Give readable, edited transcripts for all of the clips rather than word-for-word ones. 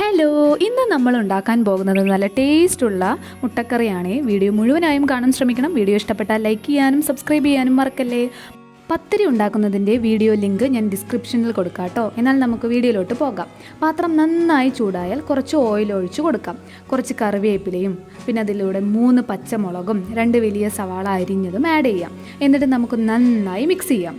Hello, ഇന്ന് നമ്മൾ ഉണ്ടാക്കാൻ പോകുന്നത് നല്ല ടേസ്റ്റുള്ള മുട്ടക്കറിയാണ്. വീഡിയോ മുഴുവനായും കാണാൻ ശ്രമിക്കണം. വീഡിയോ ഇഷ്ടപ്പെട്ടാൽ ലൈക്ക് ചെയ്യാനും സബ്സ്ക്രൈബ് ചെയ്യാനും മറക്കല്ലേ. പത്തിരി ഉണ്ടാക്കുന്നതിൻ്റെ വീഡിയോ ലിങ്ക് ഞാൻ ഡിസ്ക്രിപ്ഷനിൽ കൊടുക്കാം കേട്ടോ. എന്നാൽ നമുക്ക് വീഡിയോയിലോട്ട് പോകാം. പാത്രം നന്നായി ചൂടായാൽ കുറച്ച് ഓയിൽ ഒഴിച്ച് കൊടുക്കാം. കുറച്ച് കറിവേപ്പിലയും പിന്നെ അതിലൂടെ 3 പച്ചമുളകും 2 വലിയ സവാള അരിഞ്ഞതും ആഡ് ചെയ്യാം. എന്നിട്ട് നമുക്ക് നന്നായി മിക്സ് ചെയ്യാം.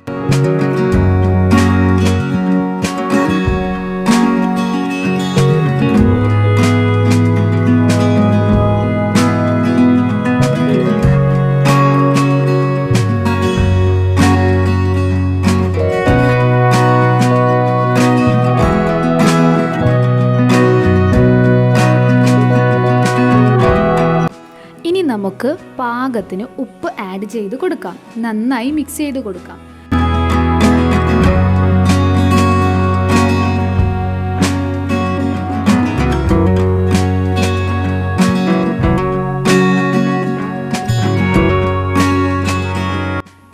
ഇനി നമുക്ക് പാകത്തിന് ഉപ്പ് ആഡ് ചെയ്ത് കൊടുക്കാം. നന്നായി മിക്സ് ചെയ്ത് കൊടുക്കാം.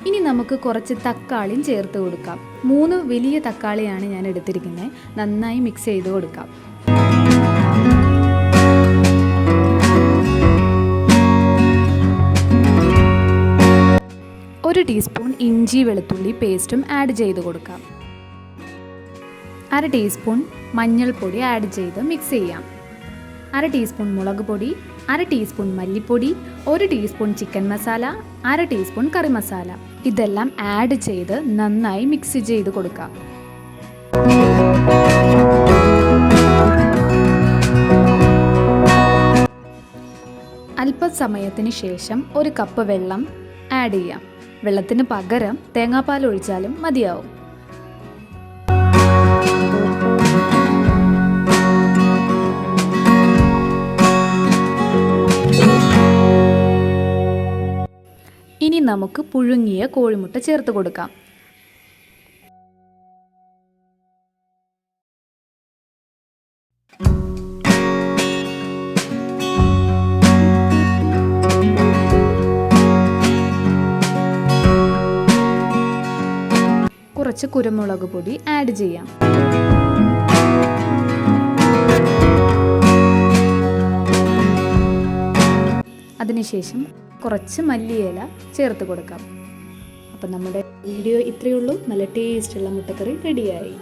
ഇനി നമുക്ക് കുറച്ച് തക്കാളിയും ചേർത്ത് കൊടുക്കാം. 3 വലിയ തക്കാളിയാണ് ഞാൻ എടുത്തിരിക്കുന്നത്. നന്നായി മിക്സ് ചെയ്ത് കൊടുക്കാം. ഒരു ടീസ്പൂൺ ഇഞ്ചി വെളുത്തുള്ളി പേസ്റ്റും ആഡ് ചെയ്ത് കൊടുക്കാം. 1/2 ടീസ്പൂൺ മഞ്ഞൾപ്പൊടി ആഡ് ചെയ്ത് മിക്സ് ചെയ്യാം. 1/2 ടീസ്പൂൺ മുളക് പൊടി, 1/2 ടീസ്പൂൺ മല്ലിപ്പൊടി, 1 ടീസ്പൂൺ ചിക്കൻ മസാല, 1/2 ടീസ്പൂൺ കറി മസാല. ഇതെല്ലാം ആഡ് ചെയ്ത് നന്നായി മിക്സ് ചെയ്ത് കൊടുക്കാം. അല്പസമയത്തിന് ശേഷം 1 കപ്പ് വെള്ളം ആഡ് ചെയ്യാം. വെള്ളത്തിന് പകരം തേങ്ങാപ്പാൽ ഒഴിച്ചാലും മതിയാവും. ഇനി നമുക്ക് പുഴുങ്ങിയ കോഴിമുട്ട ചേർത്ത് കൊടുക്കാം. കുറച്ച് കുരുമുളക് പൊടി ആഡ് ചെയ്യാം. അതിനുശേഷം കുറച്ച് മല്ലിയില ചേർത്ത് കൊടുക്കാം. അപ്പം നമ്മുടെ വീഡിയോ ഇത്രയേ ഉള്ളൂ. നല്ല ടേസ്റ്റുള്ള മുട്ടക്കറി റെഡിയായി.